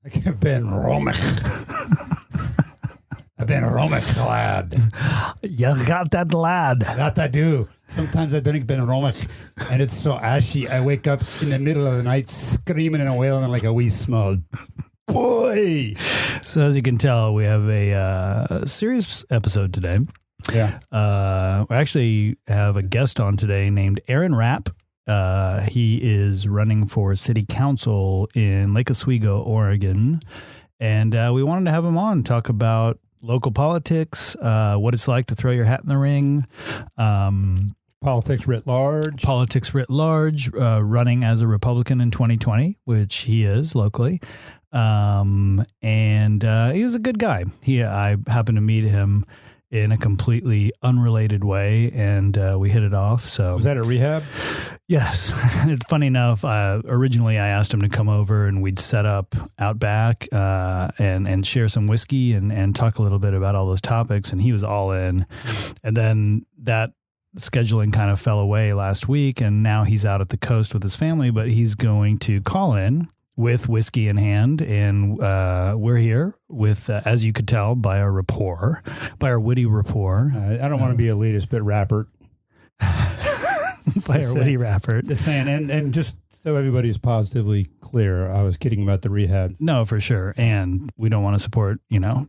I've been Romic. I've been Romic, lad. You got that, lad. That I do. Sometimes I drink Ben Romic, and it's so ashy. I wake up in the middle of the night screaming and wailing like a wee small boy. So as you can tell, we have a serious episode today. Yeah. We actually have a guest on today named Aaron Rapf. He is running for city council in Lake Oswego, Oregon. And we wanted to have him on, talk about local politics, what it's like to throw your hat in the ring. Politics writ large. Running as a Republican in 2020, which he is locally. And he's a good guy. I happened to meet him in a completely unrelated way, and we hit it off. So was that a rehab? Yes. It's funny enough. Originally, I asked him to come over and we'd set up out back and share some whiskey and talk a little bit about all those topics. And he was all in. And then that scheduling kind of fell away last week. And now he's out at the coast with his family, but he's going to call in with whiskey in hand. And we're here with, as you could tell by our witty rapport. I don't want to be elitist, but rapper. By our witty rapper. Just saying, and just so everybody's positively clear, I was kidding about the rehab. No, for sure. And we don't want to support,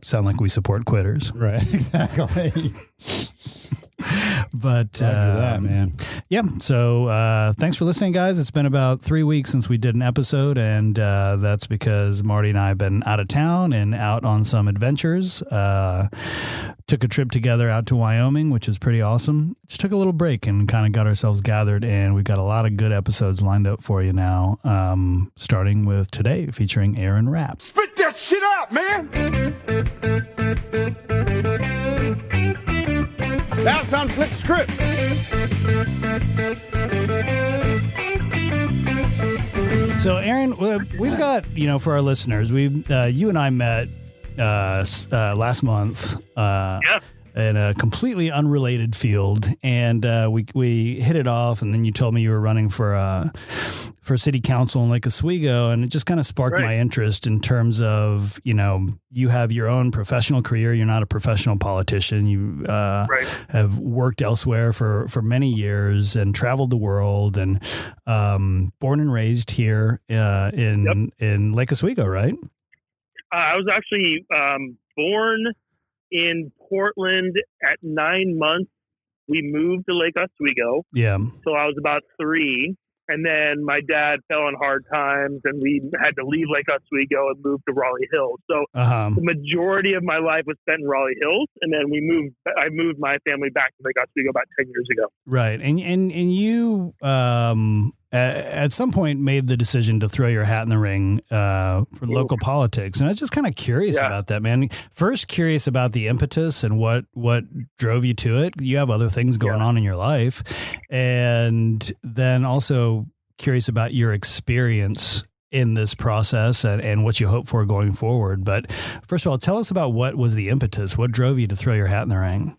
sound like we support quitters. Right, exactly. But Roger that, man. Yeah. So thanks for listening, guys. It's been about 3 weeks since we did an episode, and that's because Marty and I have been out of town and out on some adventures. Took a trip together out to Wyoming, which is pretty awesome. Just took a little break and kind of got ourselves gathered, and we've got a lot of good episodes lined up for you now, starting with today featuring Aaron Rapf. Spit that shit out, man! That's on flip script. So, Aaron, we've got, for our listeners, you and I met last month in a completely unrelated field, and we hit it off, and then you told me you were running for city council in Lake Oswego, and it just kind of sparked my interest in terms of, you have your own professional career. You're not a professional politician. You have worked elsewhere for many years and traveled the world, and born and raised here in Lake Oswego, right? I was actually born in Portland at 9 months. We moved to Lake Oswego. Yeah. So I was about 3. And then my dad fell on hard times and we had to leave Lake Oswego and move to Raleigh Hills. So the majority of my life was spent in Raleigh Hills. And then I moved my family back to Lake Oswego about 10 years ago. Right. And you, at some point made the decision to throw your hat in the ring for local politics. And I was just kind of curious about that, man. First, curious about the impetus and what drove you to it. You have other things going on in your life. And then also curious about your experience in this process and what you hope for going forward. But first of all, tell us about what was the impetus. What drove you to throw your hat in the ring?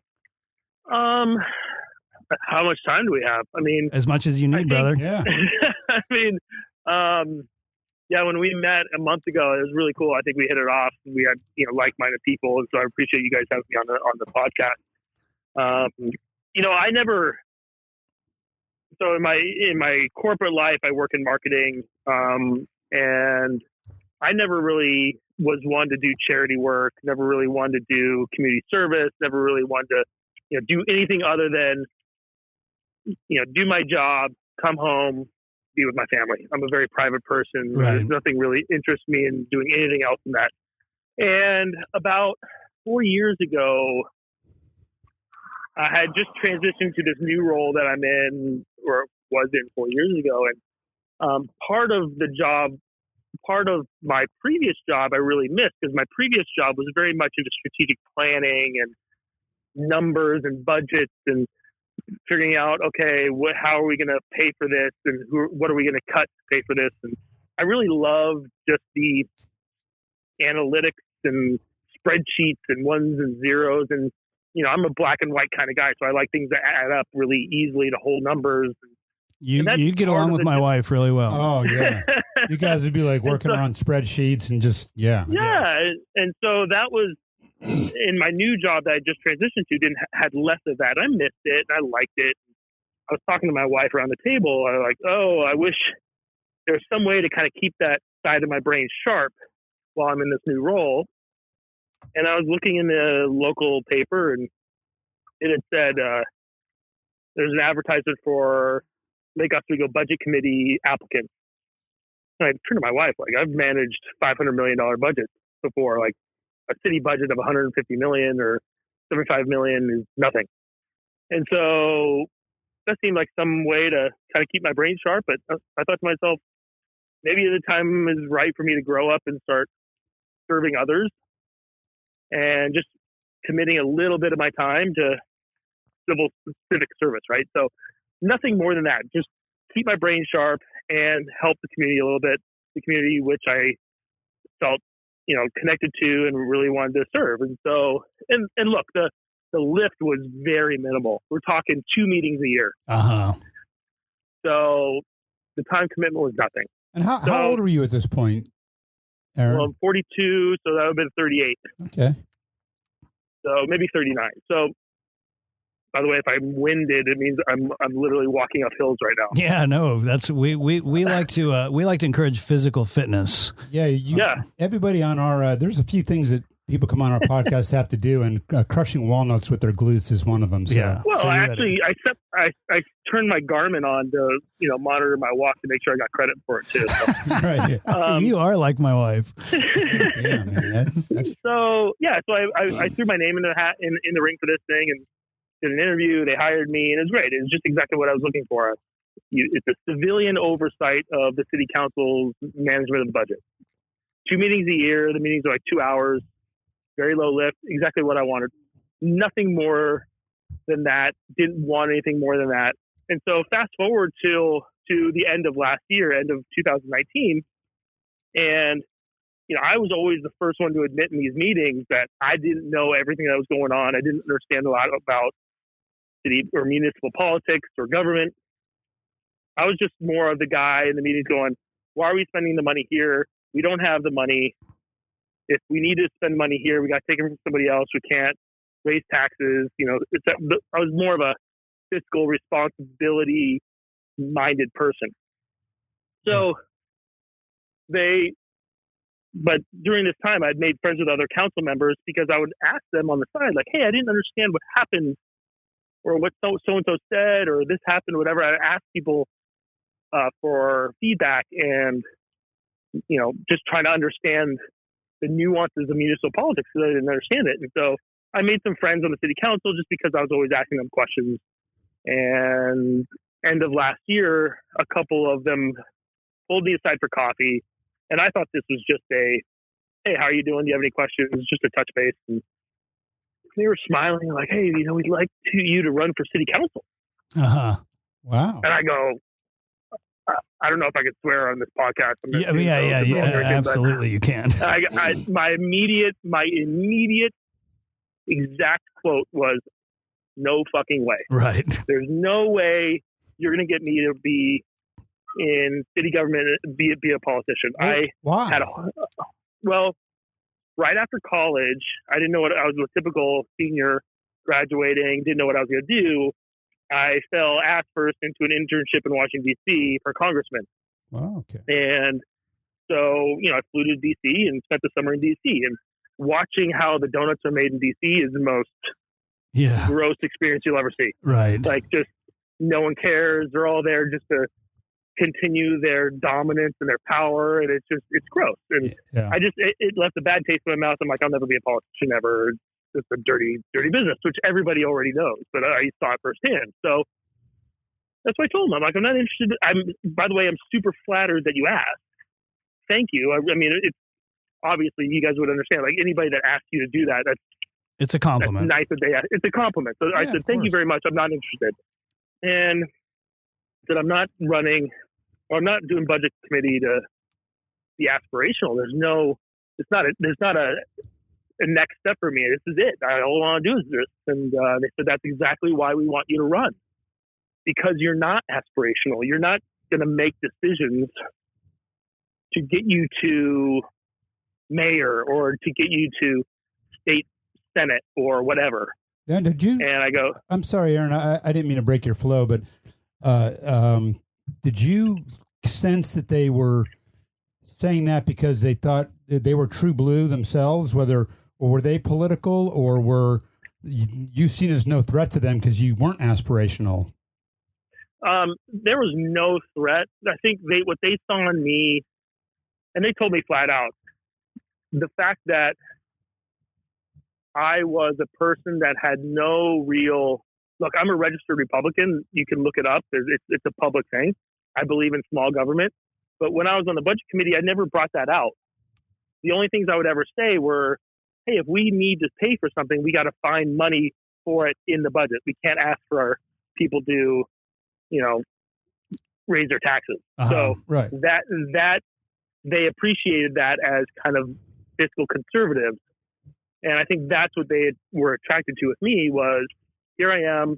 How much time do we have? I mean, as much as you need, brother. Yeah. I mean, when we met a month ago, it was really cool. I think we hit it off. We had, like-minded people. And so I appreciate you guys having me on the podcast. I never, so in my corporate life, I work in marketing. And I never really was one to do charity work, never really wanted to do community service, never really wanted to, do anything other than, do my job, come home, be with my family. I'm a very private person. Right. There's nothing really interests me in doing anything else than that. And about 4 years ago, I had just transitioned to this new role that I'm in, or was in 4 years ago. And part of my previous job I really missed, because my previous job was very much into strategic planning and numbers and budgets and figuring out, okay, how are we going to pay for this, and what are we going to cut to pay for this? And I really love just the analytics and spreadsheets and ones and zeros. And, I'm a black and white kind of guy, so I like things that add up really easily to whole numbers. You get along with my wife really well. Oh yeah, you guys would be like working on spreadsheets and just yeah. And so that was in my new job that I just transitioned to. Had less of that. I missed it. I liked it. I was talking to my wife around the table. I was like, oh, I wish there's some way to kind of keep that side of my brain sharp while I'm in this new role. And I was looking in the local paper, and it had said there's an advertisement for Lake Oswego Budget Committee applicants. And I turned to my wife, like, I've managed $500 million budgets before. Like, a city budget of $150 million or $75 million is nothing. And so that seemed like some way to kind of keep my brain sharp. But I thought to myself, maybe the time is right for me to grow up and start serving others and just committing a little bit of my time to civic service, right? So nothing more than that. Just keep my brain sharp and help the community a little bit, the community which I felt, connected to and really wanted to serve. And so, and look, the lift was very minimal. We're talking 2 meetings a year. Uh-huh. So the time commitment was nothing. And how old were you at this point, Aaron? Well, I'm 42, so that would have been 38. Okay. So maybe 39. So, by the way, if I'm winded, it means I'm literally walking up hills right now. Yeah, no, that's we like to encourage physical fitness. Yeah, Everybody on our there's a few things that people come on our podcast have to do, and crushing walnuts with their glutes is one of them. So. Yeah. Well, so actually, I turned my Garmin on to monitor my walk to make sure I got credit for it too. So. Right. You are like my wife. Yeah, man. That's... So I threw my name in the hat in the ring for this thing and did an interview. They hired me, and it was great. It was just exactly what I was looking for. It's a civilian oversight of the city council's management of the budget. 2 meetings a year. The meetings are like 2 hours. Very low lift. Exactly what I wanted. Nothing more than that. Didn't want anything more than that. And so fast forward to the end of last year, end of 2019, and I was always the first one to admit in these meetings that I didn't know everything that was going on. I didn't understand a lot about city or municipal politics or government. I was just more of the guy in the meetings going, why are we spending the money here? We don't have the money. If we need to spend money here, we got to take it from somebody else. We can't raise taxes. I was more of a fiscal responsibility minded person. So but during this time, I'd made friends with other council members because I would ask them on the side, like, hey, I didn't understand what happened or what so-and-so said or this happened or whatever. I'd ask people for feedback and, just trying to understand the nuances of municipal politics because I didn't understand it. And so I made some friends on the city council just because I was always asking them questions. And end of last year, a couple of them pulled me aside for coffee. And I thought this was just hey, how are you doing? Do you have any questions? Just a touch base. And they were smiling like, hey, we'd like you to run for city council. Uh-huh. Wow. And I go, I don't know if I could swear on this podcast. Absolutely, you can. My immediate exact quote was, no fucking way. Right. There's no way you're going to get me to be in city government, be a politician. Why? Right after college, I didn't know what I was a typical senior graduating, didn't know what I was going to do. I fell ass first into an internship in Washington, D.C. for congressman. Oh, okay. And so, I flew to D.C. and spent the summer in D.C. And watching how the donuts are made in D.C. is the most gross experience you'll ever see. Right. Like, just no one cares. They're all there just to continue their dominance and their power. And it's gross. And it left a bad taste in my mouth. I'm like, I'll never be a politician ever. It's a dirty, dirty business, which everybody already knows, but I saw it firsthand. So that's what I told them. I'm like, I'm not interested. By the way, I'm super flattered that you asked. Thank you. I mean, it's obviously you guys would understand, like anybody that asks you to do that, it's a compliment. That's nice that they ask. It's a compliment. So I said, thank you very much. I'm not interested. And that I'm not running or I'm not doing budget committee to be aspirational. There's not a next step for me. This is it. All I want to do is this. And they said, that's exactly why we want you to run. because you're not aspirational. You're not going to make decisions to get you to mayor or to get you to state senate or whatever. Yeah, did you? And I go, I'm sorry, Aaron. I didn't mean to break your flow, but did you sense that they were saying that because they thought that they were true blue themselves, or were they political, or were you seen as no threat to them because you weren't aspirational? there was no threat. I think what they saw in me, and they told me flat out, the fact that I was a person that had no real look. I'm a registered Republican. You can look it up. It's a public thing. I believe in small government. But when I was on the budget committee, I never brought that out. The only things I would ever say were, hey, if we need to pay for something, we got to find money for it in the budget. We can't ask for our people to, raise their taxes. So right. that they appreciated that as kind of fiscal conservatives. And I think that's what they were attracted to with me was, here I am,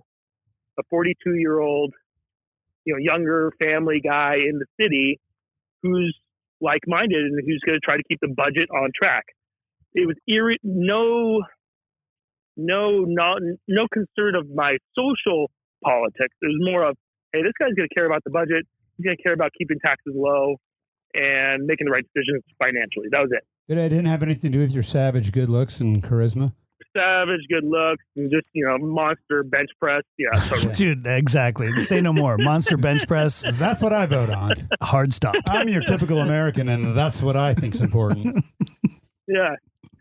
a 42-year-old, younger family guy in the city who's like-minded and who's going to try to keep the budget on track. It was no concern of my social politics. It was more of, hey, this guy's going to care about the budget. He's going to care about keeping taxes low and making the right decisions financially. That was it. It didn't have anything to do with your savage good looks and charisma? Savage good looks and just, monster bench press. Yeah, totally. Dude, exactly. Say no more. Monster bench press. That's what I vote on. Hard stop. I'm your typical American, and that's what I think's important. Yeah.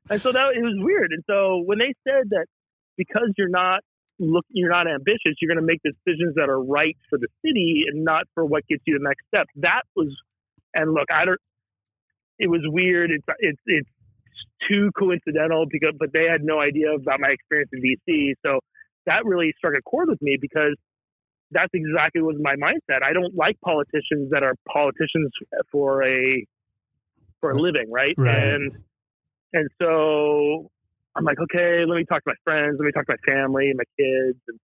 And so it was weird. And so when they said that because you're not ambitious, you're going to make decisions that are right for the city and not for what gets you the next step. That was, and look, it was weird. It's too coincidental but they had no idea about my experience in DC. So that really struck a chord with me because that's exactly what was my mindset. I don't like politicians that are politicians for a living. Right. And so I'm like, okay, let me talk to my friends. Let me talk to my family and my kids. And,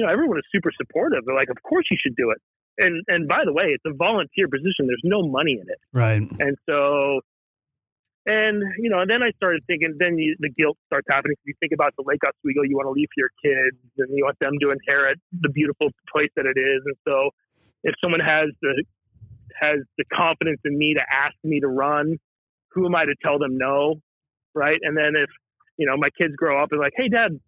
everyone is super supportive. They're like, of course you should do it. And by the way, it's a volunteer position. There's no money in it. Right. And so, and then I started thinking, the guilt starts happening. If you think about the Lake Oswego, you want to leave for your kids and you want them to inherit the beautiful place that it is. And so if someone has the confidence in me to ask me to run, who am I to tell them no? Right. And then if, my kids grow up and like, hey, Dad,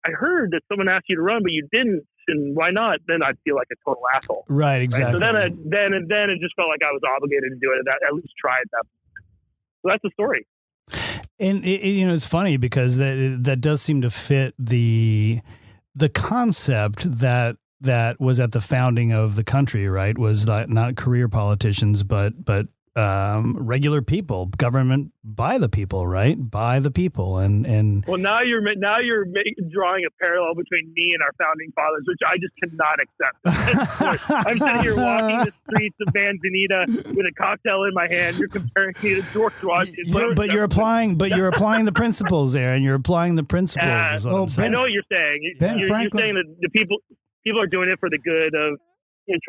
I heard that someone asked you to run, but you didn't. And why not? Then I'd feel like a total asshole. Right, exactly. Right? So then it just felt like I was obligated to do it. At least try it. So that's the story. And it's funny because that does seem to fit the concept that was at the founding of the country. Right, was not career politicians, but regular people, government by the people, right? By the people, and well, now you're drawing a parallel between me and our founding fathers, which I just cannot accept. I'm sitting here walking the streets of Manzanita with a cocktail in my hand. You're comparing me to George Washington, but you're applying the principles there, and you're applying the principles. Is what I'm saying. I know what you're saying. You're saying that the people are doing it for the good of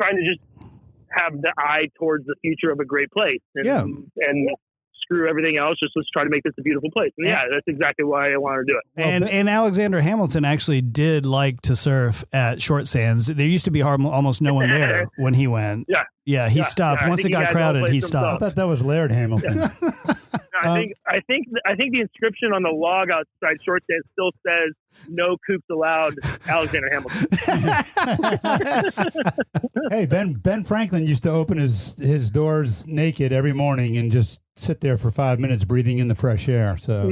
trying to just have the eye towards the future of a great place and screw everything else. Just let's try to make this a beautiful place. And that's exactly why I wanted to do it. And Alexander Hamilton actually did like to surf at Short Sands. There used to be almost no one there when he went. Yeah. He stopped once it got crowded. He stopped. I thought that was Laird Hamilton. I think the inscription on the log outside Short Sands still says "No coops allowed." Alexander Hamilton. Hey, Ben Franklin used to open his doors naked every morning and just sit there for 5 minutes breathing in the fresh air. So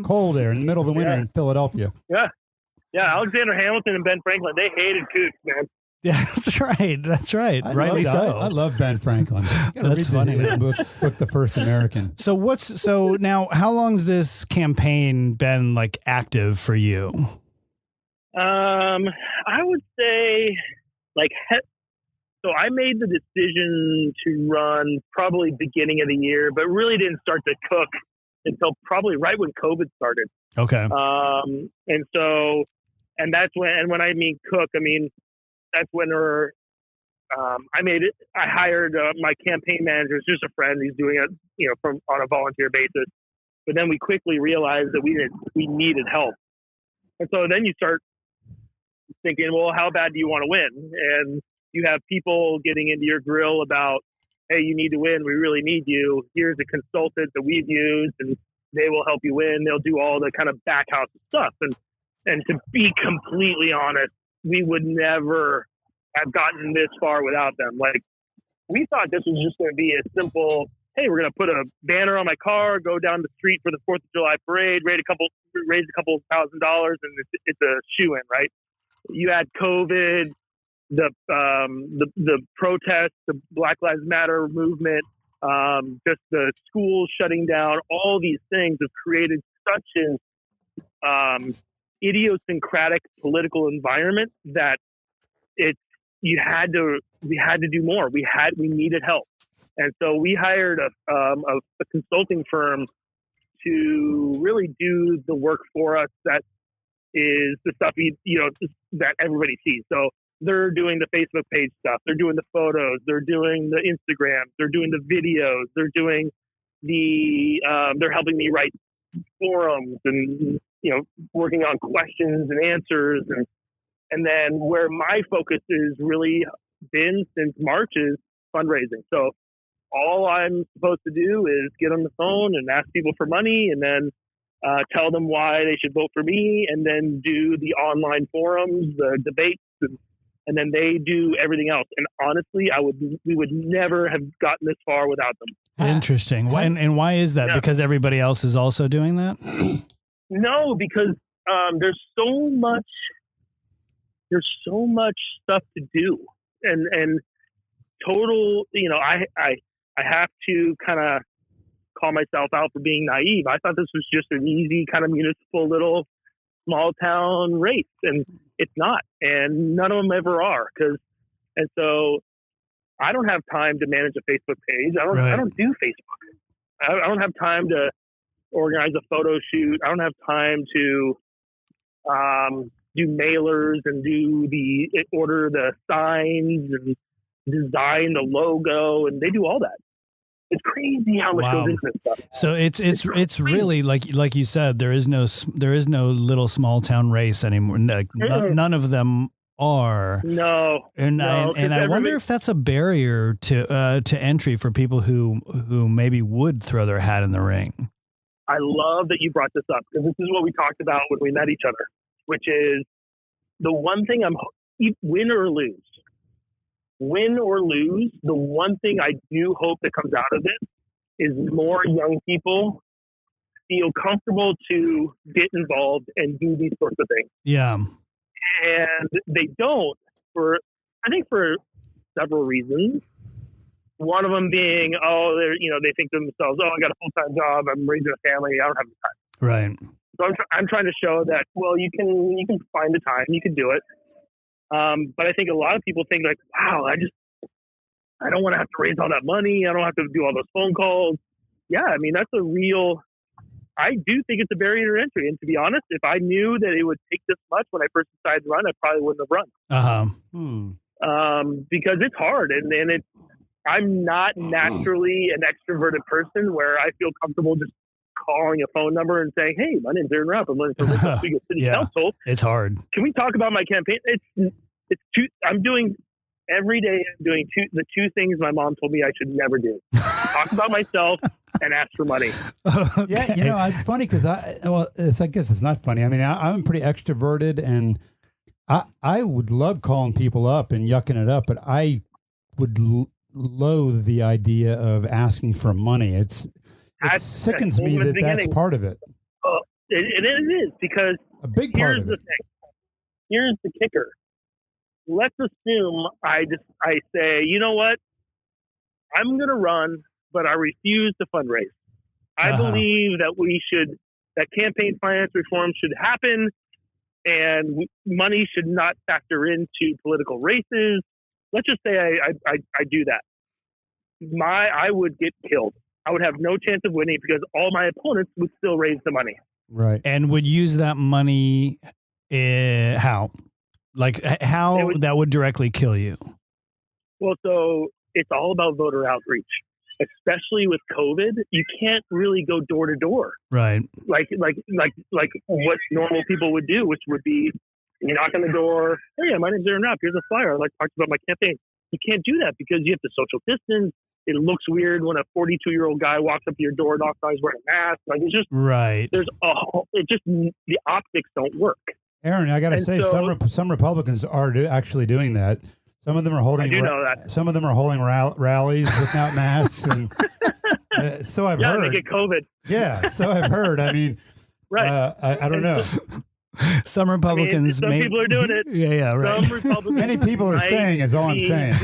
cold air in the middle of the winter in Philadelphia. Yeah. Alexander Hamilton and Ben Franklin, they hated coops, man. Yeah, that's right. Rightly so. I love Ben Franklin. That's funny. His book, The First American. So now, how long's this campaign been active for you? I would say so I made the decision to run probably beginning of the year, but really didn't start to cook until probably right when COVID started. Okay. And that's when I mean cook, I mean that's when I hired my campaign manager. It's just a friend. He's doing it, from on a volunteer basis. But then we quickly realized that we needed help. And so then you start thinking, well, how bad do you want to win? And you have people getting into your grill about, hey, you need to win. We really need you. Here's a consultant that we've used, and they will help you win. They'll do all the kind of back house stuff. And to be completely honest, we would never have gotten this far without them. Like, we thought this was just going to be a simple, hey, we're going to put a banner on my car, go down the street for the 4th of July parade, raise a couple $1,000, and it's a shoo-in, right? You had COVID, the protests, the Black Lives Matter movement, just the schools shutting down. All these things have created such an idiosyncratic political environment that we had to do more. We needed help, and so we hired a consulting firm to really do the work for us. That is the stuff that everybody sees. So they're doing the Facebook page stuff. They're doing the photos. They're doing the Instagram. They're doing the videos. They're doing they're helping me write forums and, working on questions and answers. And then where my focus is really been since March is fundraising. So all I'm supposed to do is get on the phone and ask people for money, and then tell them why they should vote for me, and then do the online forums, the debates, and then they do everything else. And honestly, we would never have gotten this far without them. Interesting. And why is that? Yeah. Because everybody else is also doing that? No, because there's so much stuff to do, and total. I have to kind of call myself out for being naive. I thought this was just an easy kind of municipal little small town race, and it's not, and none of them ever are. And so I don't have time to manage a Facebook page. I don't do Facebook. I don't have time to organize a photo shoot. I don't have time to do mailers and order the signs and design the logo, and they do all that. It's crazy how much goes into this stuff. So it's really like you said, there is no little small town race anymore. None of them are. No. And I wonder if that's a barrier to entry for people who maybe would throw their hat in the ring. I love that you brought this up, because this is what we talked about when we met each other, which is the one thing win or lose, the one thing I do hope that comes out of it is more young people feel comfortable to get involved and do these sorts of things. Yeah. And they don't for several reasons. One of them being, they think to themselves, I got a full-time job, I'm raising a family, I don't have the time. Right. So I'm trying to show that, well, you can find the time, you can do it. But I think a lot of people think like, wow, I don't want to have to raise all that money. I don't have to do all those phone calls. Yeah, I mean, I do think it's a barrier to entry. And to be honest, if I knew that it would take this much when I first decided to run, I probably wouldn't have run. Because it's hard. And I'm not naturally an extroverted person where I feel comfortable just calling a phone number and saying, hey, my name's Aaron Rapf. I'm running for Richmond City Council. It's hard. Can we talk about my campaign? I'm doing every day. I'm doing the two things my mom told me I should never do: talk about myself and ask for money. Okay. Yeah, it's funny because I guess it's not funny. I mean, I'm pretty extroverted, and I would love calling people up and yucking it up, but I would loathe the idea of asking for money. It sickens me that that's part of it. It is, because a big part of it. Here's the kicker. Let's assume I say, you know what? I'm going to run, but I refuse to fundraise. I believe that campaign finance reform should happen, and money should not factor into political races. Let's just say I do that. I would get killed. I would have no chance of winning because all my opponents would still raise the money. Right. And would use that money how? Like how that would directly kill you? Well, so it's all about voter outreach, especially with COVID. You can't really go door to door, right? Like what normal people would do, which would be you knock on the door. Hey, my name's Aaron Rapf. Here's a flyer. I'd like to talk about my campaign. You can't do that because you have to social distance. It looks weird when a 42-year-old guy walks up to your door, knocks on, he's wearing a mask. Like it's just right. The optics don't work. Aaron, I got to say, some Republicans are actually doing that. Some of them are holding. Some of them are holding rallies without masks, and so I've heard. Yeah, they get COVID. Yeah, so I've heard. I mean, right? I don't know. Some Republicans. Some people are doing it. Yeah, right. Some Republicans. Many people are saying, is all I'm saying.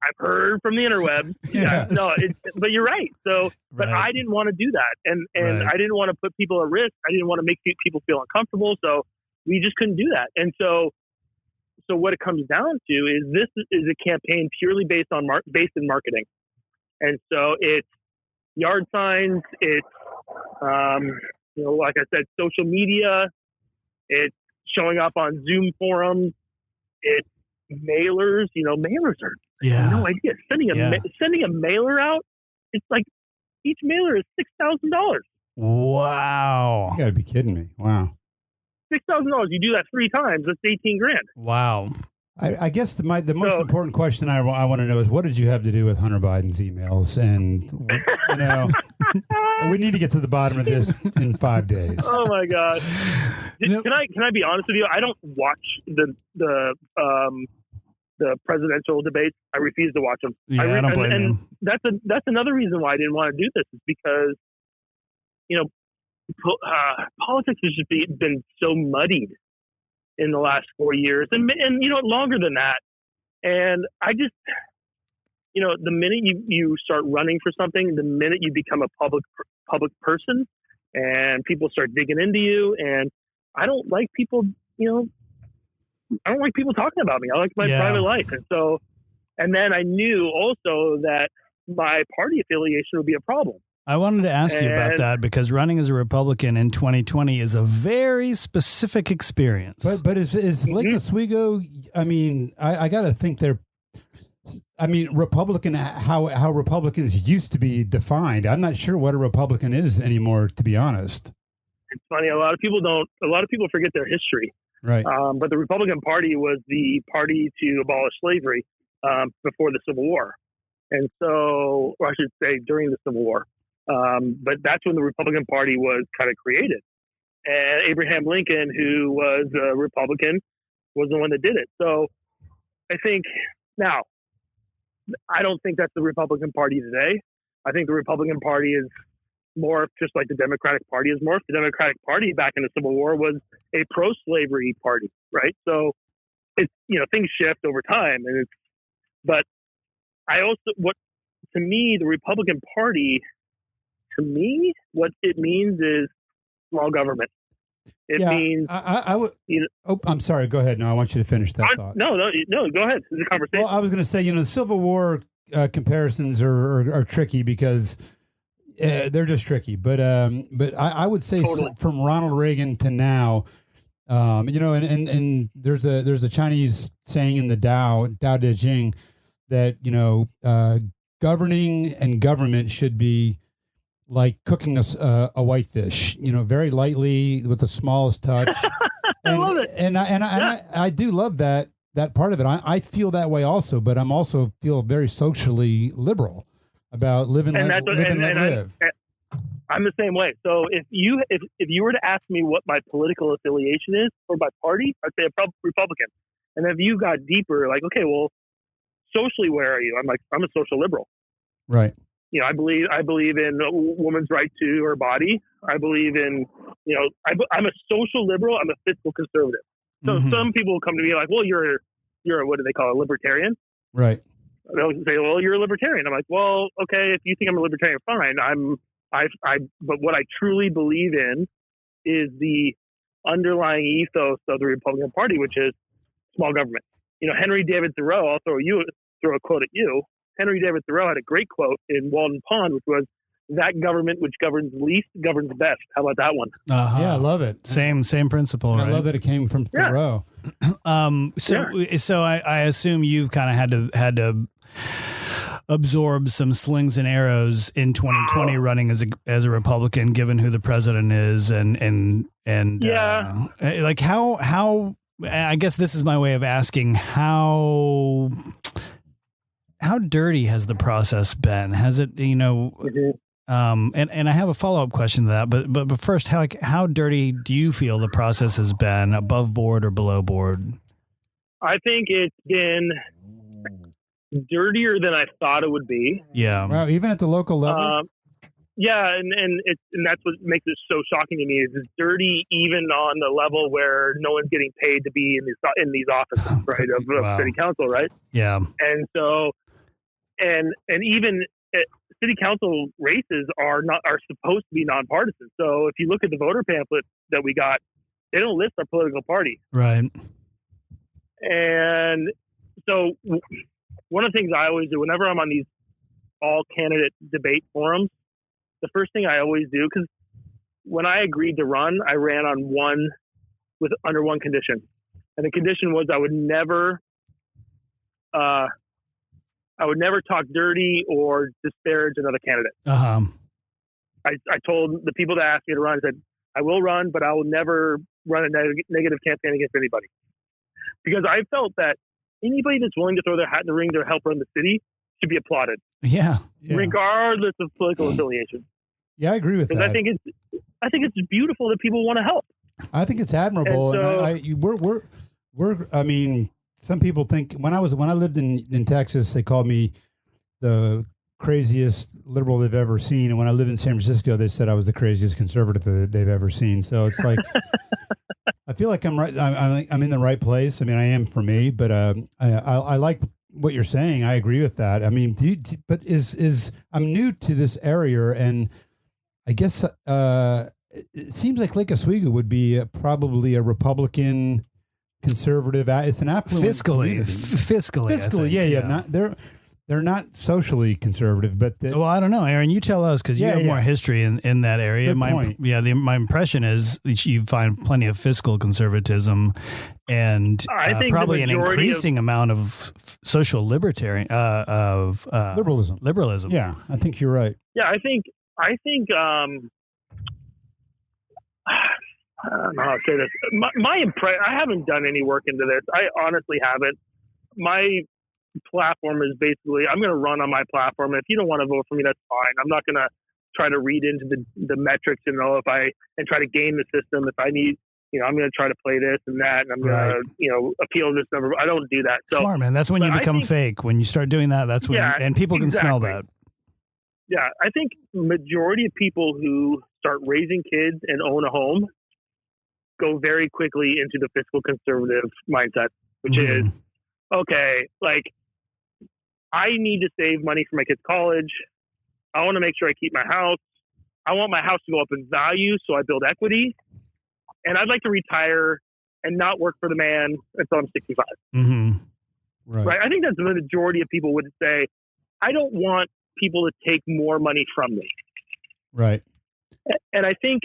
I've heard from the interwebs. Yeah. No, but you're right. So, but I didn't want to do that, and Right. I didn't want to put people at risk. I didn't want to make people feel uncomfortable. So we just couldn't do that. And so what it comes down to is this is a campaign purely based in marketing, and so it's yard signs. It's like I said, social media. It's showing up on Zoom forums. It's mailers. Mailers are. Yeah. No idea. Sending a mailer out, it's like each mailer is $6,000. Wow. You got to be kidding me. Wow. $6,000. You do that 3 times, that's $18,000. Wow. I guess the most important question I want to know is, what did you have to do with Hunter Biden's emails? And we need to get to the bottom of this in 5 days. Oh my God! Can I be honest with you? I don't watch the presidential debates. I refuse to watch them. Yeah, I don't blame you. And that's another reason why I didn't want to do this, is because politics has just been so muddied in the last 4 years, and longer than that. And I just, the minute you start running for something, the minute you become a public person, and people start digging into you, and I don't like people, I don't like people talking about me. I like my private life. And then I knew also that my party affiliation would be a problem. I wanted to ask you about that, because running as a Republican in 2020 is a very specific experience. But is Lake Oswego, I mean, I got to think Republican, how Republicans used to be defined. I'm not sure what a Republican is anymore, to be honest. It's funny. A lot of people forget their history. Right. But the Republican Party was the party to abolish slavery before the Civil War. And so, or I should say during the Civil War. But that's when the Republican Party was kind of created. And Abraham Lincoln, who was a Republican, was the one that did it. So I think now, I don't think that's the Republican Party today. I think the Republican Party is more just like the Democratic Party is more. The Democratic Party back in the Civil War was a pro-slavery party, right? So it's, things shift over time, but to me, the Republican Party, what it means is small government. It means I would. I'm sorry. Go ahead. No, I want you to finish that thought. No. Go ahead. It's a conversation. Well, I was going to say, the Civil War comparisons are tricky because they're just tricky. But I would say from Ronald Reagan to now, and there's a Chinese saying in the Tao Te Ching that governing and government should be like cooking a whitefish, very lightly with the smallest touch. I love it. And I do love that part of it. I feel that way also, but I'm also feel very socially liberal about live and let live. I'm the same way. So if you were to ask me what my political affiliation is or my party, I'd say a Republican. And if you got deeper, like, okay, well, socially, where are you? I'm like, I'm a social liberal. Right. I believe in a woman's right to her body. I believe in, I'm a social liberal. I'm a fiscal conservative. So some people will come to me like, well, you're what do they call a libertarian? Right. They'll say, well, you're a libertarian. I'm like, well, okay, if you think I'm a libertarian, fine. But what I truly believe in is the underlying ethos of the Republican Party, which is small government. Henry David Thoreau, I'll throw a quote at you. Henry David Thoreau had a great quote in Walden Pond, which was, "That government which governs least governs best." How about that one? Yeah, I love it. Same principle. And right? I love that it came from Thoreau. So I assume you've kind of had to absorb some slings and arrows in 2020 running as a Republican, given who the president is, and like how I guess this is my way of asking how dirty has the process been? Has it, and I have a follow-up question to that, but first, how dirty do you feel the process has been, above board or below board? I think it's been dirtier than I thought it would be. Yeah. Wow, even at the local level? Yeah, and that's what makes it so shocking to me is it's dirty even on the level where no one's getting paid to be in these offices, right, of Wow. city council, right? Yeah. And so, and even city council races are supposed to be nonpartisan. So if you look at the voter pamphlet that we got, they don't list our political party. Right. And so one of the things I always do whenever I'm on these all candidate debate forums, the first thing I always do, because when I agreed to run, I ran on under one condition. And the condition was I would never talk dirty or disparage another candidate. Uh-huh. I told the people that asked me to run, I said, I will run, but I will never run a negative campaign against anybody. Because I felt that anybody that's willing to throw their hat in the ring to help run the city should be applauded. Yeah. Regardless of political affiliation. Yeah, I agree with that. I think it's beautiful that people want to help. I think it's admirable. I mean, some people think when I lived in Texas, they called me the craziest liberal they've ever seen. And when I lived in San Francisco, they said I was the craziest conservative that they've ever seen. So it's like, I feel like I'm right. I'm in the right place. I mean, I am for me, but I like what you're saying. I agree with that. I mean, but I'm new to this area, and I guess it seems like Lake Oswego would be probably a Republican conservative. It's an affluent fiscally. Yeah. They're not socially conservative, but well, I don't know, Aaron. You tell us because you have more history in that area. Good point. My impression is you find plenty of fiscal conservatism, and I think probably an increasing amount of social liberalism. Liberalism. Yeah, I think you're right. Yeah, I think. I don't know how to say this. My impression. I haven't done any work into this. I honestly haven't. My platform is basically I'm going to run on my platform. If you don't want to vote for me, that's fine. I'm not going to try to read into the metrics and try to game the system. If I need, I'm going to try to play this and that, and I'm going to, appeal this number. I don't do that. So, smart, man. That's when you become fake. When you start doing that, that's when, and people can smell that. Yeah. I think majority of people who start raising kids and own a home go very quickly into the fiscal conservative mindset, which is, okay, like, I need to save money for my kids' college. I want to make sure I keep my house. I want my house to go up in value, so I build equity. And I'd like to retire and not work for the man until I'm 65. Mm-hmm. Right. I think that's the majority of people would say, I don't want people to take more money from me. Right. And I think,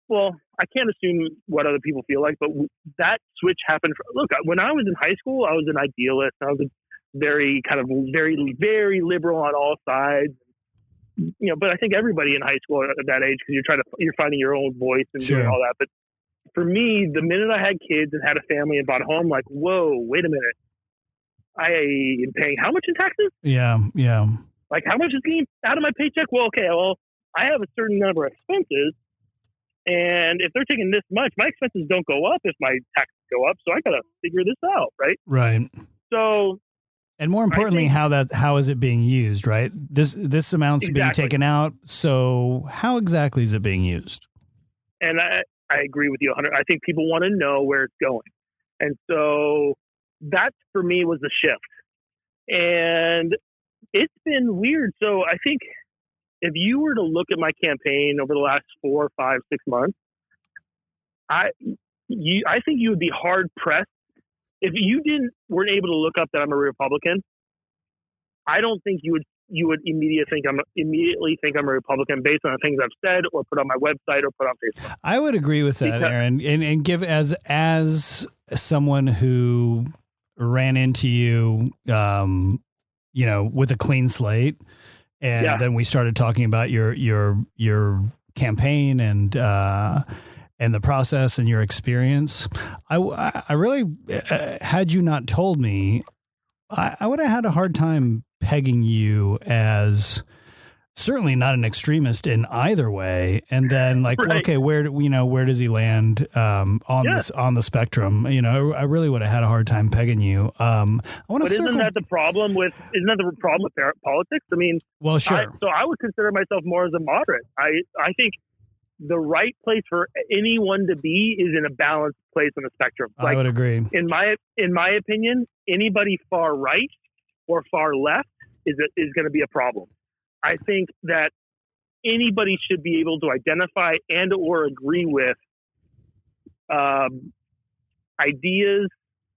well, I can't assume what other people feel like, but that switch happened. Look, when I was in high school, I was an idealist. I was very, very liberal on all sides. But I think everybody in high school at that age, because you're finding your own voice and doing all that. But for me, the minute I had kids and had a family and bought a home, like, whoa, wait a minute. I am paying how much in taxes? Yeah. Like, how much is getting out of my paycheck? Well, okay, I have a certain number of expenses. And if they're taking this much, my expenses don't go up if my taxes go up. So I got to figure this out, right? Right. So, and more importantly, how is it being used, right? This amount's being taken out. So how exactly is it being used? And I agree with you 100. I think people want to know where it's going. And so that for me was the shift. And it's been weird. So I think if you were to look at my campaign over the last 4, 5, 6 months, I think you would be hard pressed if you weren't able to look up that I'm a Republican. I don't think you would you would immediately think I'm a Republican based on the things I've said or put on my website or put on Facebook. I would agree with that, Aaron, and give as someone who ran into you, with a clean slate, and then we started talking about your campaign and the process and your experience. I really, had you not told me, I would have had a hard time pegging you as certainly not an extremist in either way. And then okay, where does he land on the spectrum? I really would have had a hard time pegging you. Isn't that the problem with politics? I mean, well, sure. So I would consider myself more as a moderate. I think the right place for anyone to be is in a balanced place on the spectrum. I would agree. In my opinion, anybody far right or far left is going to be a problem. I think that anybody should be able to identify and or agree with ideas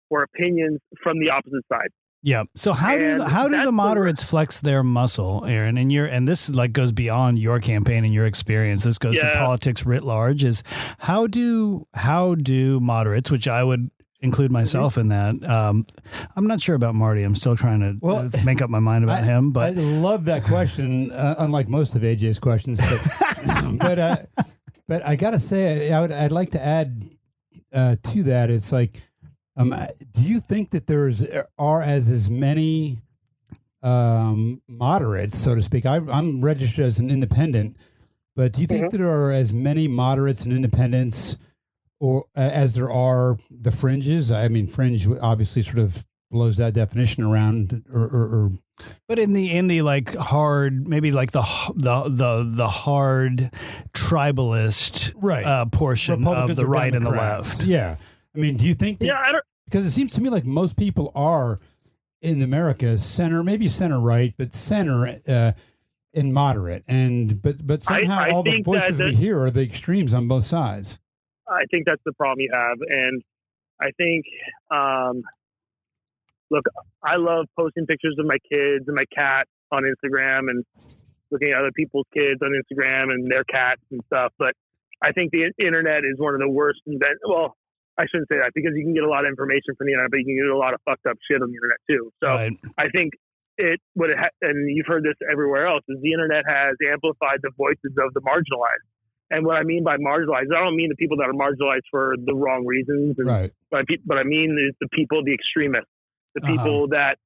or opinions from the opposite side. Yeah. So how do the moderates flex their muscle, Aaron? And this goes beyond your campaign and your experience. This goes to politics writ large. Is how do moderates, which I would include myself in that. I'm not sure about Marty. I'm still trying to make up my mind about him. But I love that question. Unlike most of AJ's questions, but I gotta say, I'd like to add to that. It's like, do you think that are as many moderates, so to speak? I'm registered as an independent, but do you think that there are as many moderates and independents, or as there are the fringes? I mean, fringe obviously sort of blows that definition around, or but in the hard, maybe the hard tribalist portion of the right and the left. Yeah, I mean, do you think that? Because it seems to me like most people are in America center, maybe center right, but center and moderate, but somehow all the voices we hear are the extremes on both sides. I think that's the problem you have. And I think, look, I love posting pictures of my kids and my cat on Instagram and looking at other people's kids on Instagram and their cats and stuff. But I think the internet is one of the worst well, I shouldn't say that, because you can get a lot of information from the internet, but you can get a lot of fucked up shit on the internet too. So I think and you've heard this everywhere else, is the internet has amplified the voices of the marginalized. And what I mean by marginalized, I don't mean the people that are marginalized for the wrong reasons. But I mean is the people, the extremists, the people that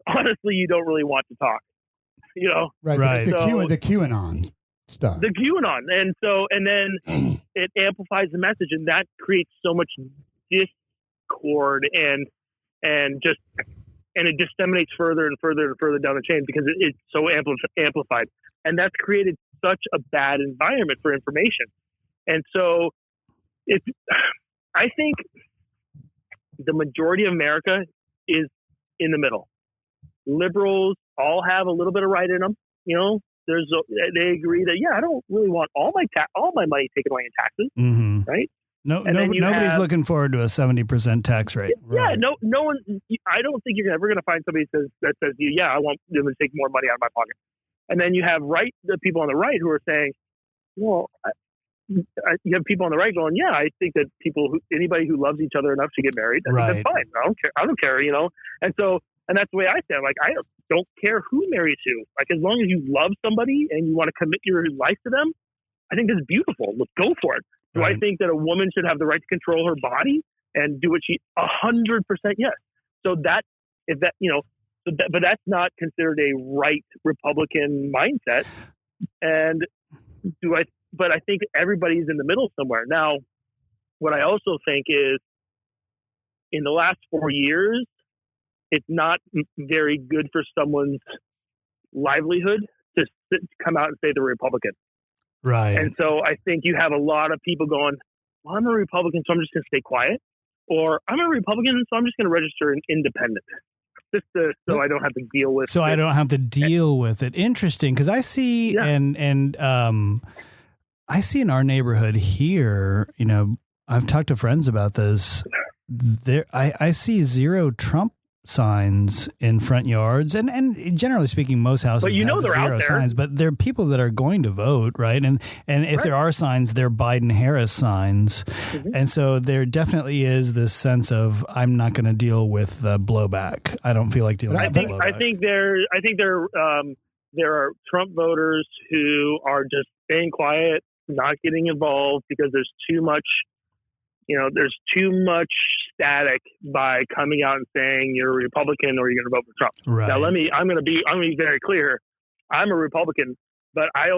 honestly you don't really want to talk. Right. The QAnon stuff. The QAnon, and then it amplifies the message, and that creates so much discord and it disseminates further and further and further down the chain because it's so amplified, and that's created such a bad environment for information. And so I think the majority of America is in the middle. Liberals all have a little bit of right in them. They agree that, I don't really want all my money taken away in taxes. Right. Nobody's looking forward to a 70% tax rate. Yeah. No one, I don't think you're ever going to find somebody that says to you, I want them to take more money out of my pocket. And then you have the people on the right who are saying, well, you have people on the right going, I think that anybody who loves each other enough should get married. I think that's fine. I don't care, and that's the way I stand. I don't care who marries who. As long as you love somebody and you want to commit your life to them, I think that's beautiful. Let's go for it. Do I think that a woman should have the right to control her body and do what 100% yes. So but that's not considered a right Republican mindset. And but I think everybody's in the middle somewhere. Now, what I also think is in the last 4 years, it's not very good for someone's livelihood to come out and say they're Republican. Right. And so I think you have a lot of people going, well, I'm a Republican, so I'm just going to stay quiet. Or I'm a Republican, so I'm just going to register an independent. So I don't have to deal with I don't have to deal with it. Interesting, because I see I see in our neighborhood here, I've talked to friends about this. I see zero Trump signs in front yards, and generally speaking, most houses But have they're out zero there. signs. But there are people that are going to vote, right? And if there are signs, they're Biden-Harris signs, and so there definitely is this sense of I'm not going to deal with the blowback. I don't feel like dealing with the blowback. There are Trump voters who are just staying quiet, not getting involved because there's too much static by coming out and saying you're a Republican or you're going to vote for Trump. Right. Now I'm going to be very clear. I'm a Republican, but I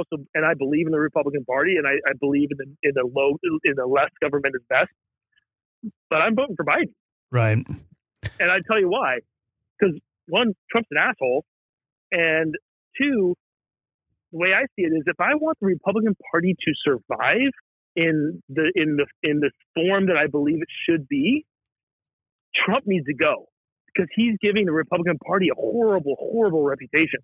believe in the Republican Party, and I believe in the less government is best. But I'm voting for Biden. Right. And I tell you why. Because one, Trump's an asshole, and two, the way I see it is, if I want the Republican Party to survive in the form that I believe it should be, Trump needs to go, because he's giving the Republican Party a horrible, horrible reputation.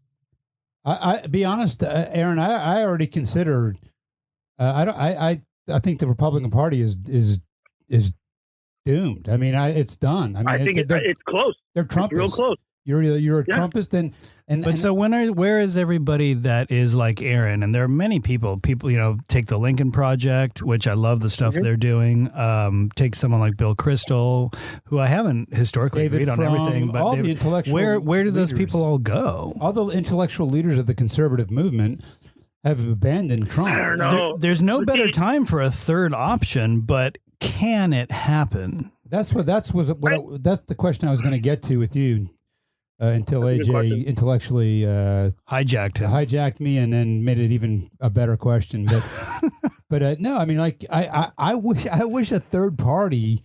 I be honest, Aaron. I already considered. I think the Republican Party is doomed. I mean, it's done. I think it's close. They're Trumpists. It's real close. You're a Trumpist, and so where is everybody that is like Aaron? And there are many people, take the Lincoln Project, which I love the stuff they're doing. Take someone like Bill Kristol, who I haven't historically agreed on everything, but all the intellectual where do those leaders, people all go? All the intellectual leaders of the conservative movement have abandoned Trump. I don't know. There's no better time for a third option, but can it happen? That's the question I was going to get to with you. Until AJ intellectually hijacked me and then made it even a better question. But no, I mean, like I wish a third party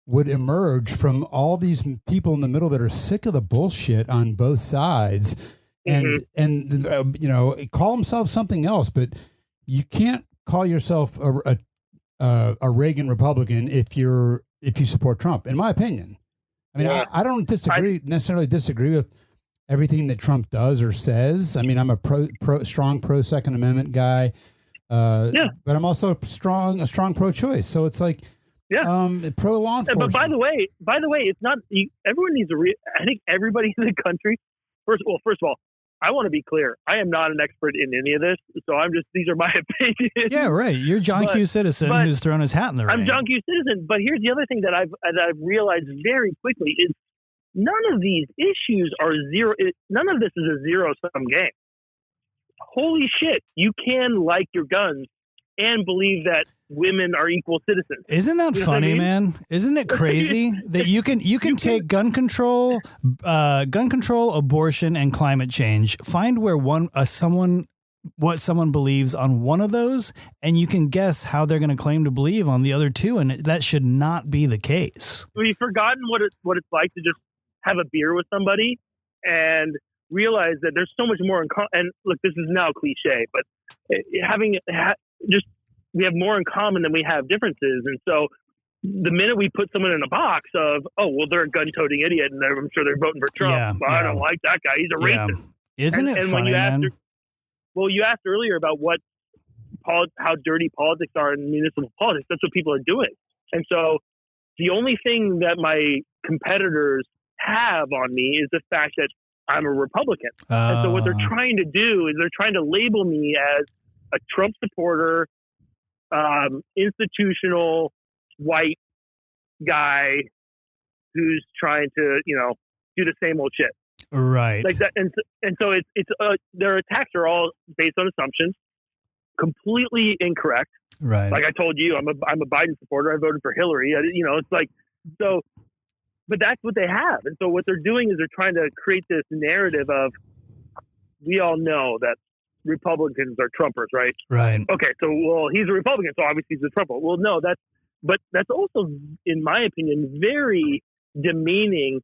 would emerge from all these people in the middle that are sick of the bullshit on both sides, and call themselves something else. But you can't call yourself a Reagan Republican if you support Trump, in my opinion. I mean, I don't necessarily disagree with everything that Trump does or says. I mean, I'm a strong pro Second Amendment guy, but I'm also a strong pro-choice. So it's like, pro law enforcement. But by the way, it's not. Everyone needs to. I think everybody in the country. First of all, I want to be clear. I am not an expert in any of this, so these are my opinions. Yeah, right. You're John Q. Citizen who's thrown his hat in the ring. I'm John Q. Citizen, but here's the other thing that I've realized very quickly is none of these issues are zero. None of this is a zero-sum game. Holy shit! You can like your guns and believe that women are equal citizens. Isn't that funny, man? Isn't it crazy that you can take gun control, abortion, and climate change, find where what someone believes on one of those, and you can guess how they're going to claim to believe on the other two, and that should not be the case. We've forgotten what it's like to just have a beer with somebody and realize that there's so much more in common. And look, this is now cliche, but we have more in common than we have differences. And so the minute we put someone in a box of, they're a gun-toting idiot, and I'm sure they're voting for Trump. I don't like that guy. He's a racist. Isn't it funny, when you man? You asked earlier about how dirty politics are in municipal politics. That's what people are doing. And so the only thing that my competitors have on me is the fact that I'm a Republican. And so what they're trying to do is they're trying to label me as a Trump supporter, institutional white guy who's trying to, do the same old shit. Right. Like that. And so it's their attacks are all based on assumptions, completely incorrect. Right. Like I told you, I'm a Biden supporter. I voted for Hillary. It's like, so, but that's what they have. And so what they're doing is they're trying to create this narrative of, we all know that Republicans are Trumpers, right? Right. Okay, so he's a Republican, so obviously he's a Trumper. Well, no, that's also, in my opinion, very demeaning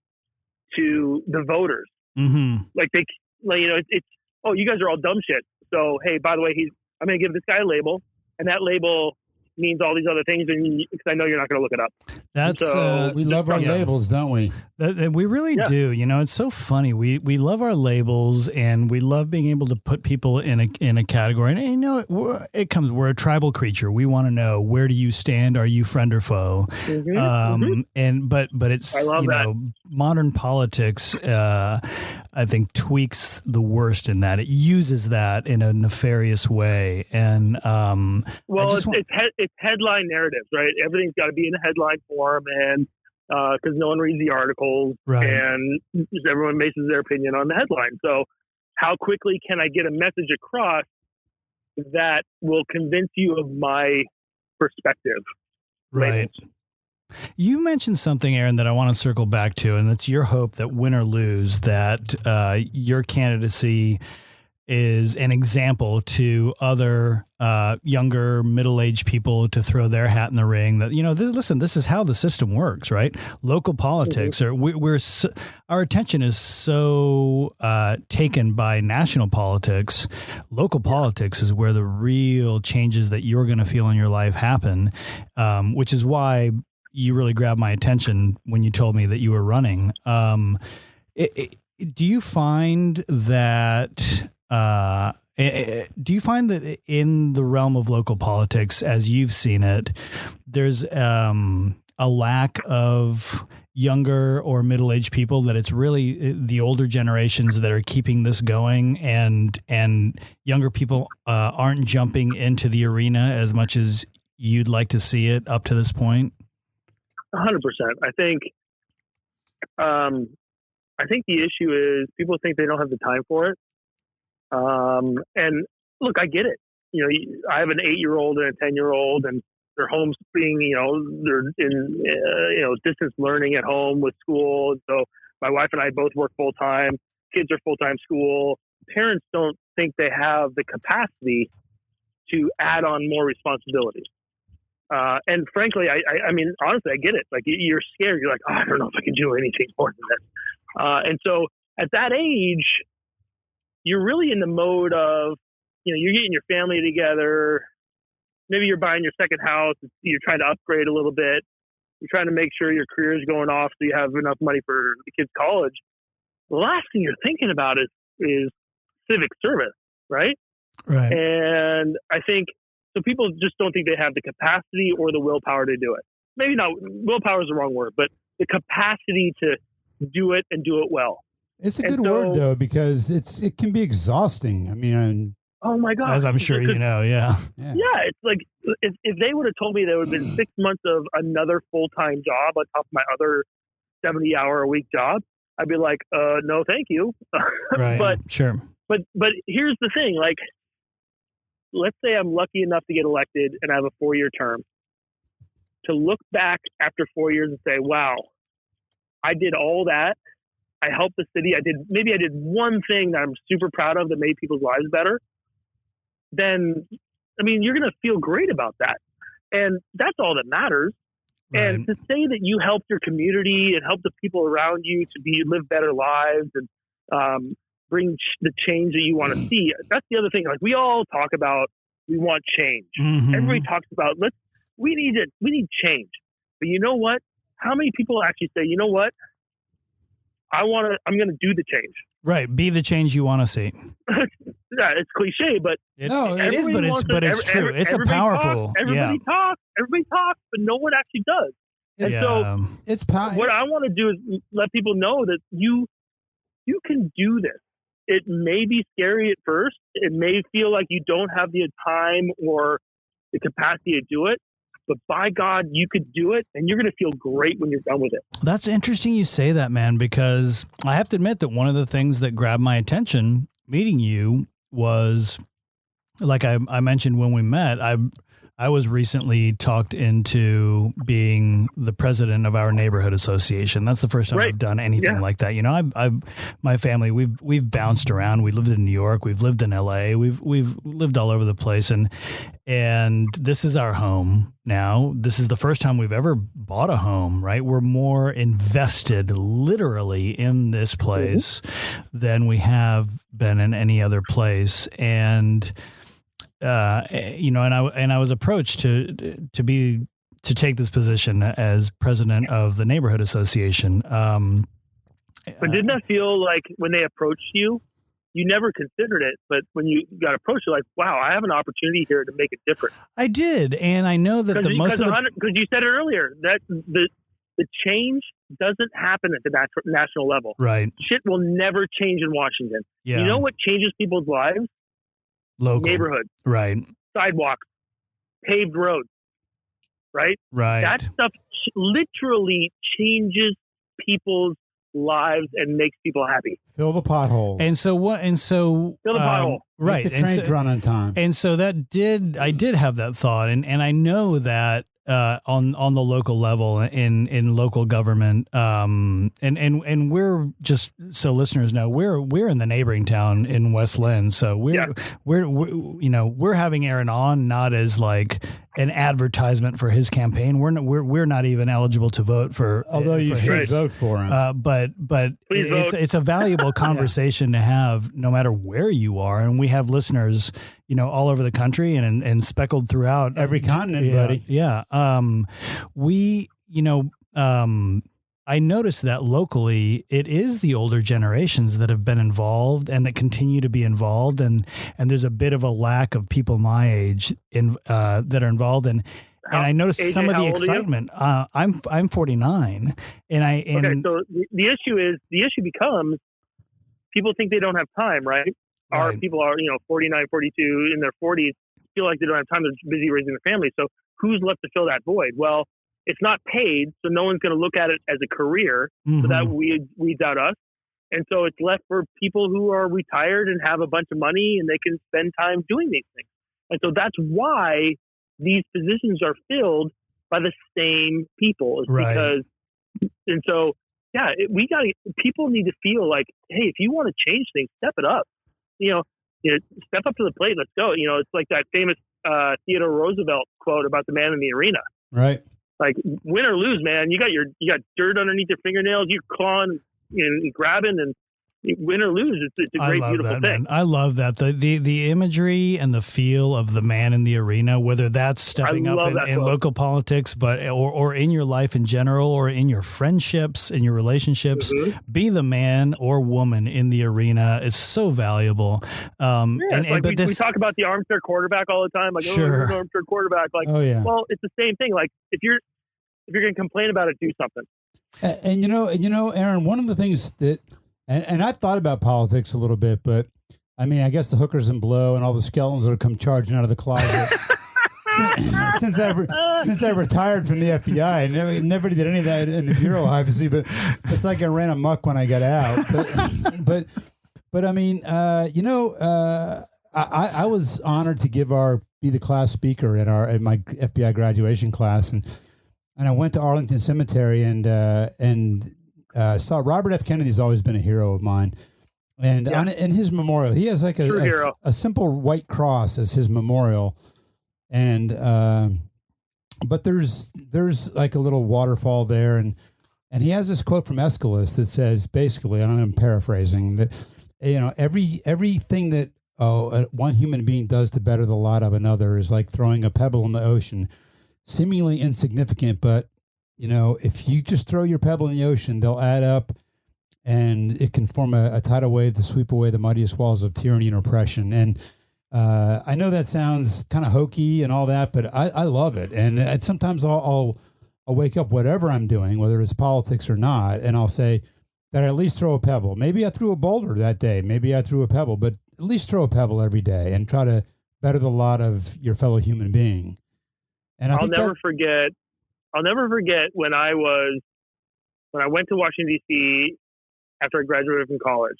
to the voters. Mm-hmm. It's you guys are all dumb shit. So hey, by the way, I'm going to give this guy a label, and that label means all these other things, and because I know you're not going to look it up. That's So, We love our labels, don't we? We really do. You know, it's so funny. We love our labels, and we love being able to put people in a category. And you know, we're a tribal creature. We want to know, where do you stand? Are you friend or foe? And but it's, I love that. Modern politics, I think, tweaks the worst in that. It uses that in a nefarious way. And it's headline narratives, right? Everything's got to be in a headline form, and because no one reads the articles, right, and just everyone bases their opinion on the headline. So how quickly can I get a message across that will convince you of my perspective? Right. Labels. You mentioned something, Aaron, that I want to circle back to, and it's your hope that, win or lose, that your candidacy is an example to other younger, middle-aged people to throw their hat in the ring. That, you know, this is how the system works, right? Local politics, or our attention is so taken by national politics. Local politics is where the real changes that you're going to feel in your life happen, which is why you really grabbed my attention when you told me that you were running. Do you find that? Do you find that in the realm of local politics, as you've seen it, there's a lack of younger or middle-aged people, that it's really the older generations that are keeping this going, and younger people aren't jumping into the arena as much as you'd like to see it up to this point? 100%. I think the issue is people think they don't have the time for it. And look, I get it. You know, I have an 8-year-old and a 10-year-old, and they're home being, you know, they're in, distance learning at home with school. So my wife and I both work full time. Kids are full-time school. Parents don't think they have the capacity to add on more responsibilities. And frankly, I mean, honestly, I get it. Like, you're scared. You're like, I don't know if I can do anything more than this. And so at that age, you're really in the mode of, you know, you're getting your family together. Maybe you're buying your second house. You're trying to upgrade a little bit. You're trying to make sure your career is going off so you have enough money for the kids' college. The last thing you're thinking about is civic service, right? Right. And I think, so people just don't think they have the capacity or the willpower to do it. Maybe not, willpower is the wrong word, but the capacity to do it and do it well. It's a good word, though, because it can be exhausting. I mean, oh my God, as I'm sure you know, yeah. It's like, if they would have told me there would have been 6 months of another full-time job on top of my other 70-hour-a-week job, I'd be like, no, thank you. Right. But sure. But here's the thing, like, let's say I'm lucky enough to get elected and I have a 4-year term. To look back after 4 years and say, wow, I did all that. I helped the city. I did one thing that I'm super proud of that made people's lives better. Then, I mean, you're going to feel great about that. And that's all that matters. Right. And to say that you helped your community and helped the people around you to live better lives and bring the change that you want to see. That's the other thing. Like, we all talk about, we want change. Mm-hmm. Everybody talks about, we need change. But you know what? How many people actually say, you know what? I'm going to do the change. Right. Be the change you want to see. Yeah, it's cliche, but it is, but it's true. It's a powerful. Everybody talks, but no one actually does. And so it's what I want to do is let people know that you can do this. It may be scary at first. It may feel like you don't have the time or the capacity to do it. But by God, you could do it, and you're going to feel great when you're done with it. That's interesting you say that, man, because I have to admit that one of the things that grabbed my attention meeting you was, like I mentioned when we met, I was recently talked into being the president of our neighborhood association. That's the first time I've done anything like that. You know, my family, we've bounced around. We lived in New York. We've lived in LA. We've lived all over the place. And this is our home now. This is the first time we've ever bought a home, right? We're more invested literally in this place than we have been in any other place. And and I was approached to take this position as president of the neighborhood association. But didn't that feel like when they approached you, you never considered it, but when you got approached, you're like, wow, I have an opportunity here to make a difference. I did. And I know that because you said it earlier, that the change doesn't happen at the national level. Right. Shit will never change in Washington. Yeah. You know what changes people's lives? Local. Neighborhoods. Right. Sidewalks. Paved roads. Right? Right. That stuff literally changes people's lives and makes people happy. Fill the potholes. And so fill the pothole. Make Right. the trains run on time. And so I did have that thought, and I know that on the local level in local government, and we're just so listeners know we're in the neighboring town in West Lynn, so we're having Aaron on not as like an advertisement for his campaign. We're not even eligible to vote for. Although you should vote for him. But it's a valuable conversation to have no matter where you are, and we have listeners, all over the country and speckled throughout every continent, buddy. Yeah. I noticed that locally, it is the older generations that have been involved and that continue to be involved, and there's a bit of a lack of people my age that are involved. And I noticed AJ, some of the excitement. I'm 49, okay. So the issue becomes people think they don't have time, right? Our people are 49, 42 in their 40s feel like they don't have time. They're busy raising their family. So who's left to fill that void? Well, it's not paid, so no one's going to look at it as a career. Mm-hmm. So that weeds out us. And so it's left for people who are retired and have a bunch of money and they can spend time doing these things. And so that's why these positions are filled by the same people. It's because, and so, people need to feel like, hey, if you want to change things, step it up. Step up to the plate. Let's go. It's like that famous Theodore Roosevelt quote about the man in the arena. Right. Like win or lose, man. You got dirt underneath your fingernails. You're clawing and grabbing, and win or lose. It's a great, beautiful thing. Man. I love that the imagery and the feel of the man in the arena, whether that's stepping up in local politics, but or in your life in general, or in your friendships, in your relationships. Mm-hmm. Be the man or woman in the arena. It's so valuable. We talk about the armchair quarterback all the time. Like, sure. Armchair quarterback. Like, well, it's the same thing. Like, if you're going to complain about it, do something. And Aaron, one of the things that. And I've thought about politics a little bit, but I mean, I guess the hookers and blow and all the skeletons that have come charging out of the closet since I retired from the FBI. I never did any of that in the bureau, obviously, but it's like I ran amok when I got out. But I mean, I was honored to be the class speaker at my FBI graduation class, and I went to Arlington Cemetery and saw Robert F. Kennedy's always been a hero of mine. And in his memorial, he has like a simple white cross as his memorial. And, but there's like a little waterfall there. And he has this quote from Aeschylus that says, basically, and I'm paraphrasing, that, everything that one human being does to better the lot of another is like throwing a pebble in the ocean, seemingly insignificant, but if you just throw your pebble in the ocean, they'll add up, and it can form a tidal wave to sweep away the mightiest walls of tyranny and oppression. And I know that sounds kind of hokey and all that, but I love it. And sometimes I'll wake up, whatever I'm doing, whether it's politics or not, and I'll say that I at least throw a pebble. Maybe I threw a boulder that day. Maybe I threw a pebble, but at least throw a pebble every day and try to better the lot of your fellow human being. And I'll never forget when I went to Washington, D.C. after I graduated from college.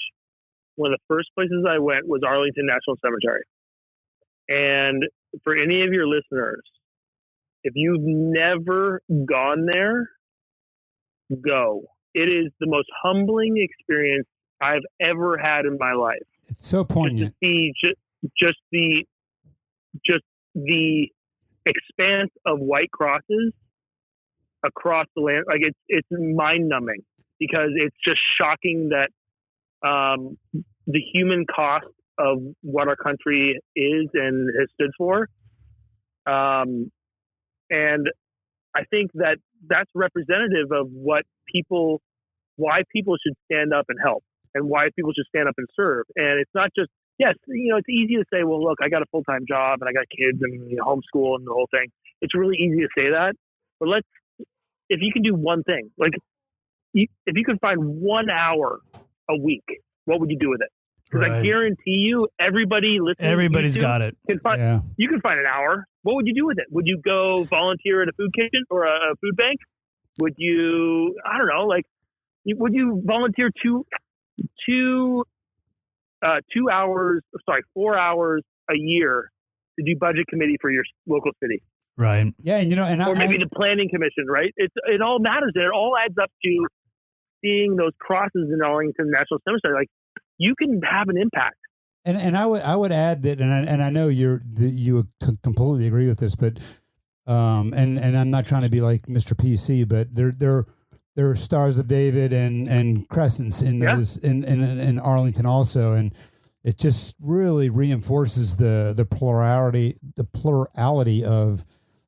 One of the first places I went was Arlington National Cemetery. And for any of your listeners, if you've never gone there, go. It is the most humbling experience I've ever had in my life. It's so poignant. Just the expanse of white crosses across the land. Like it's mind numbing, because it's just shocking that the human cost of what our country is and has stood for. And I think that that's representative of why people should stand up and help, and why people should stand up and serve. And it's not just, yes, it's easy to say, well, look, I got a full-time job and I got kids and homeschool and the whole thing. It's really easy to say that, but if you can do one thing, like if you can find 1 hour a week, what would you do with it? Because I guarantee you, everybody listening, everybody's got it. You can find an hour. What would you do with it? Would you go volunteer at a food kitchen or a food bank? Would you, I don't know, would you volunteer 4 hours a year to do budget committee for your local city? Right. Yeah, and or maybe the planning commission, right? It all matters. It all adds up to seeing those crosses in Arlington National Cemetery. Like, you can have an impact. And I would add that, and I know you completely agree with this, but and I'm not trying to be like Mr. PC, but there are Stars of David and crescents in those in Arlington also, and it just really reinforces the plurality of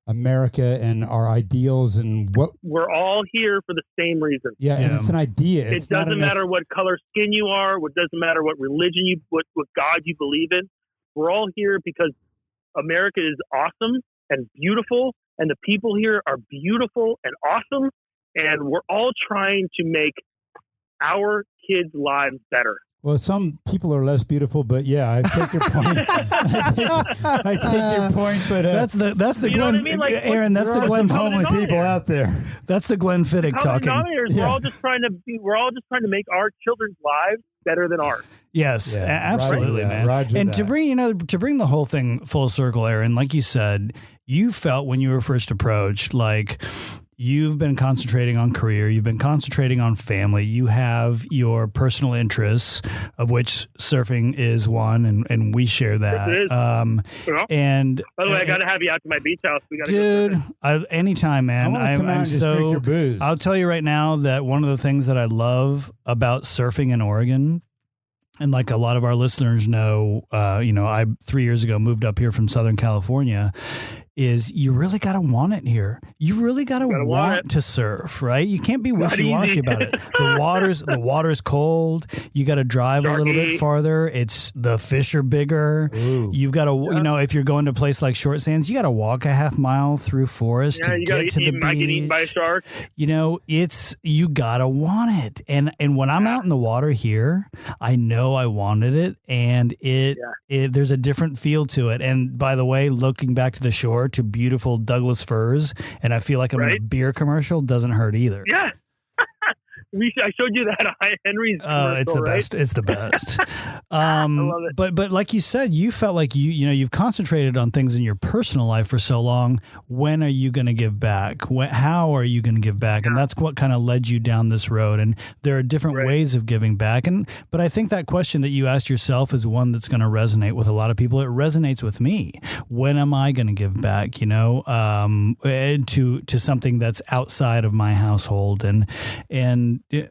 America and our ideals and what we're all here for the same reason. Yeah, and it's an idea. It doesn't matter what color skin you are. It doesn't matter what religion what God you believe in. We're all here because America is awesome and beautiful, and the people here are beautiful and awesome, and we're all trying to make our kids' lives better. Well, some people are less beautiful, but yeah, I take your point. I take your point, but that's the Glenn. I mean? Aaron, that's the Glenn. Homely people out there. That's the Glenn Fiddick talking. We're all just trying to make our children's lives better than ours. Yes, absolutely, man. Roger and that. to bring the whole thing full circle, Aaron, like you said, you felt when you were first approached, like you've been concentrating on career, you've been concentrating on family, you have your personal interests, of which surfing is one, and we share that. It is. And by the way, I got to have you out to my beach house. We gotta dude, anytime, man. I'm so. Drink your booze. I'll tell you right now that one of the things that I love about surfing in Oregon, and like a lot of our listeners know, I 3 years ago moved up here from Southern California, is you really got to want it here. You really got to want to surf, right? You can't be wishy-washy about it. The water's cold. You got to drive a little bit farther. The fish are bigger. Ooh. You've got to, if you're going to a place like Short Sands, you got to walk a half mile through forest to get to the beach. Get eaten by a shark. You got to want it. And when I'm out in the water here, I know I wanted it, and there's a different feel to it. And by the way, looking back to the shore, to beautiful Douglas firs, and I feel like I'm in a beer commercial, doesn't hurt either. Yeah. I showed you that Henry's commercial, it's the best. It's the best. I love it. But like you said, you felt like you've concentrated on things in your personal life for so long. When are you going to give back? How are you going to give back? And that's what kind of led you down this road. And there are different ways of giving back. But I think that question that you asked yourself is one that's going to resonate with a lot of people. It resonates with me. When am I going to give back? To something that's outside of my household. And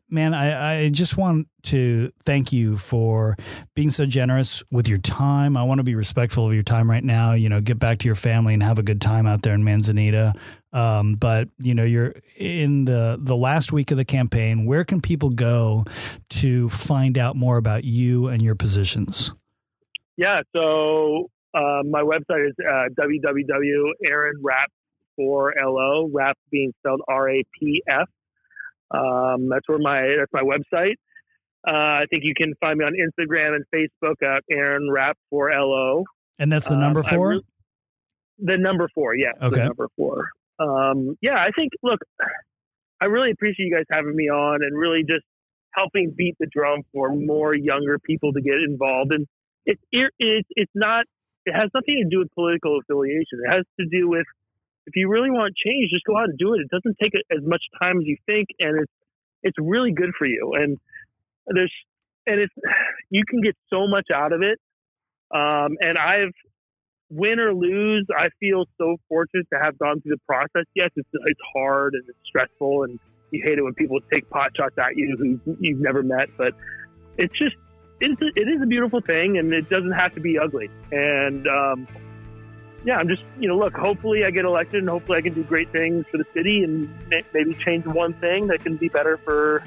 man, I just want to thank you for being so generous with your time. I want to be respectful of your time right now. Get back to your family and have a good time out there in Manzanita. But you're in the last week of the campaign. Where can people go to find out more about you and your positions? Yeah, so my website is www.aaronrapf4lo, Rapf being spelled RAPF. That's my website. I think you can find me on Instagram and Facebook at Aaron Rapf4lo. And that's the number 4? The number 4, yes. Okay. The number 4. I think, look, I really appreciate you guys having me on and really just helping beat the drum for more younger people to get involved. And it has nothing to do with political affiliation. It has to do with, if you really want change, just go out and do it. It doesn't take as much time as you think, and it's really good for you. And you can get so much out of it. And win or lose, I feel so fortunate to have gone through the process. Yes, it's hard and it's stressful, and you hate it when people take pot shots at you who you've never met. But it's it is a beautiful thing, and it doesn't have to be ugly. And yeah, I'm just, look, hopefully I get elected, and hopefully I can do great things for the city, and maybe change one thing that can be better for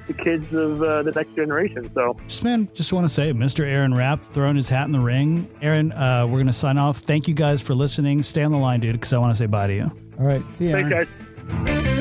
the kids of the next generation. So just want to say, Mr. Aaron Rapf throwing his hat in the ring. Aaron, we're going to sign off. Thank you guys for listening. Stay on the line, dude, because I want to say bye to you. All right. See you, Aaron. Thanks, guys.